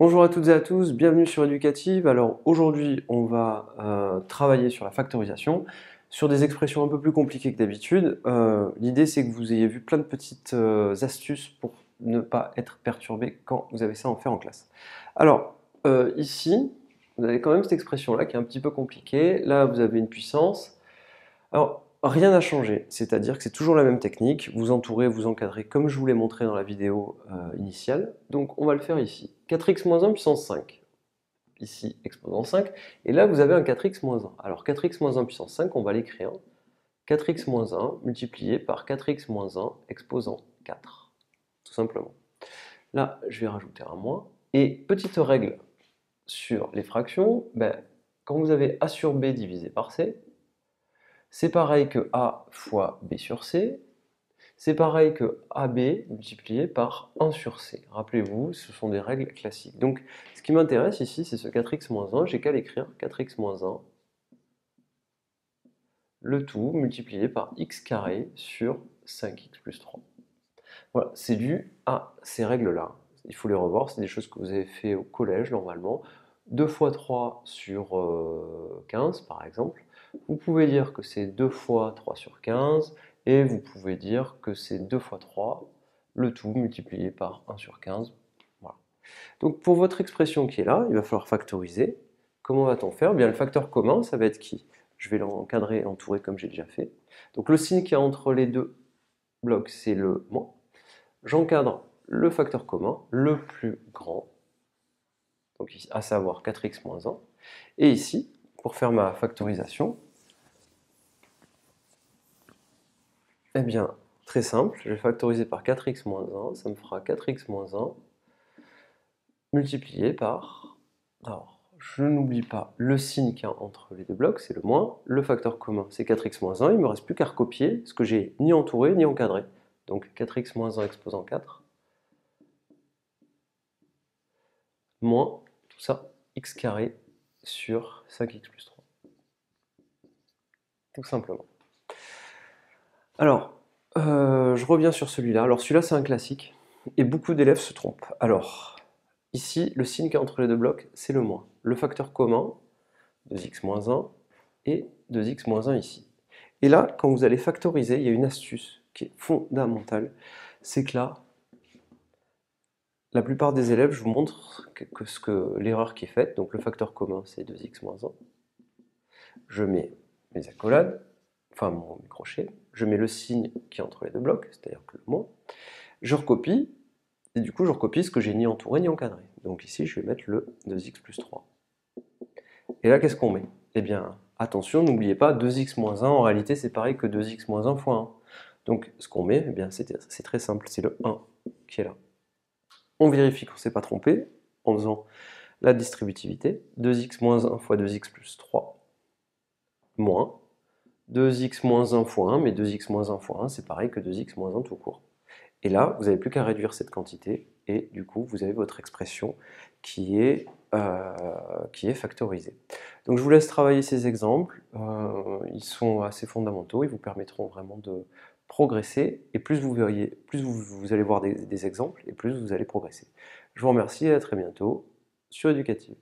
Bonjour à toutes et à tous, bienvenue sur Éducative. Alors aujourd'hui, on va travailler sur la factorisation, sur des expressions un peu plus compliquées que d'habitude. L'idée, c'est que vous ayez vu plein de petites astuces pour ne pas être perturbé quand vous avez ça à en faire en classe. Alors, ici, vous avez quand même cette expression-là qui est un petit peu compliquée. Là, vous avez une puissance. Alors, rien n'a changé, c'est-à-dire que c'est toujours la même technique, vous entourez, vous encadrez comme je vous l'ai montré dans la vidéo initiale. Donc on va le faire ici. 4x moins 1 puissance 5, ici exposant 5, et là vous avez un 4x moins 1. Alors 4x moins 1 puissance 5, on va l'écrire 4x moins 1 multiplié par 4x moins 1 exposant 4, tout simplement. Là, je vais rajouter un moins, et petite règle sur les fractions, quand vous avez a sur b divisé par c, c'est pareil que A fois B sur C, c'est pareil que AB multiplié par 1 sur C. Rappelez-vous, ce sont des règles classiques. Donc, ce qui m'intéresse ici, c'est ce 4x moins 1, j'ai qu'à l'écrire 4x moins 1, le tout multiplié par x carré sur 5x plus 3. Voilà, c'est dû à ces règles-là. Il faut les revoir, c'est des choses que vous avez fait au collège normalement. 2 fois 3 sur 15 par exemple. Vous pouvez dire que c'est 2 fois 3 sur 15 et vous pouvez dire que c'est 2 fois 3, le tout multiplié par 1 sur 15. Voilà. Donc pour votre expression qui est là, il va falloir factoriser. Comment va-t-on faire? Bien, le facteur commun, ça va être qui? Je vais l'encadrer et entourer comme j'ai déjà fait. Donc le signe qui est entre les deux blocs, c'est le moins. J'encadre le facteur commun, le plus grand, donc à savoir 4x moins 1. Et ici, pour faire ma factorisation, eh bien, très simple, je vais factoriser par 4x moins 1, ça me fera 4x moins 1 multiplié par... Alors, je n'oublie pas le signe qu'il y a entre les deux blocs, c'est le moins. Le facteur commun, c'est 4x moins 1. Il ne me reste plus qu'à recopier ce que j'ai ni entouré ni encadré. Donc 4x moins 1 exposant 4, moins tout ça, x carré sur 5x plus 3. Tout simplement. Alors, je reviens sur celui-là. Alors celui-là, c'est un classique, et beaucoup d'élèves se trompent. Alors, ici, le signe qui est entre les deux blocs, c'est le moins. Le facteur commun, 2x moins 1, et 2x moins 1 ici. Et là, quand vous allez factoriser, il y a une astuce qui est fondamentale, c'est que là, la plupart des élèves, je vous montre l'erreur qui est faite. Donc le facteur commun, c'est 2x moins 1. Je mets mes accolades, enfin mon crochet, je mets le signe qui est entre les deux blocs, c'est-à-dire que le moins, je recopie, et du coup je recopie ce que j'ai ni entouré ni encadré. Donc ici je vais mettre le 2x plus 3. Et là qu'est-ce qu'on met? Eh bien attention, n'oubliez pas, 2x moins 1 en réalité c'est pareil que 2x moins 1 fois 1. Donc ce qu'on met, eh bien c'est très simple, c'est le 1 qui est là. On vérifie qu'on ne s'est pas trompé en faisant la distributivité, 2x moins 1 fois 2x plus 3, moins 2x moins 1 fois 1, mais 2x moins 1 fois 1, c'est pareil que 2x moins 1 tout court. Et là, vous n'avez plus qu'à réduire cette quantité, et du coup, vous avez votre expression qui est factorisée. Donc je vous laisse travailler ces exemples, ils sont assez fondamentaux, ils vous permettront vraiment de progresser, et plus vous verriez, plus vous allez voir des exemples, et plus vous allez progresser. Je vous remercie et à très bientôt sur Éducative.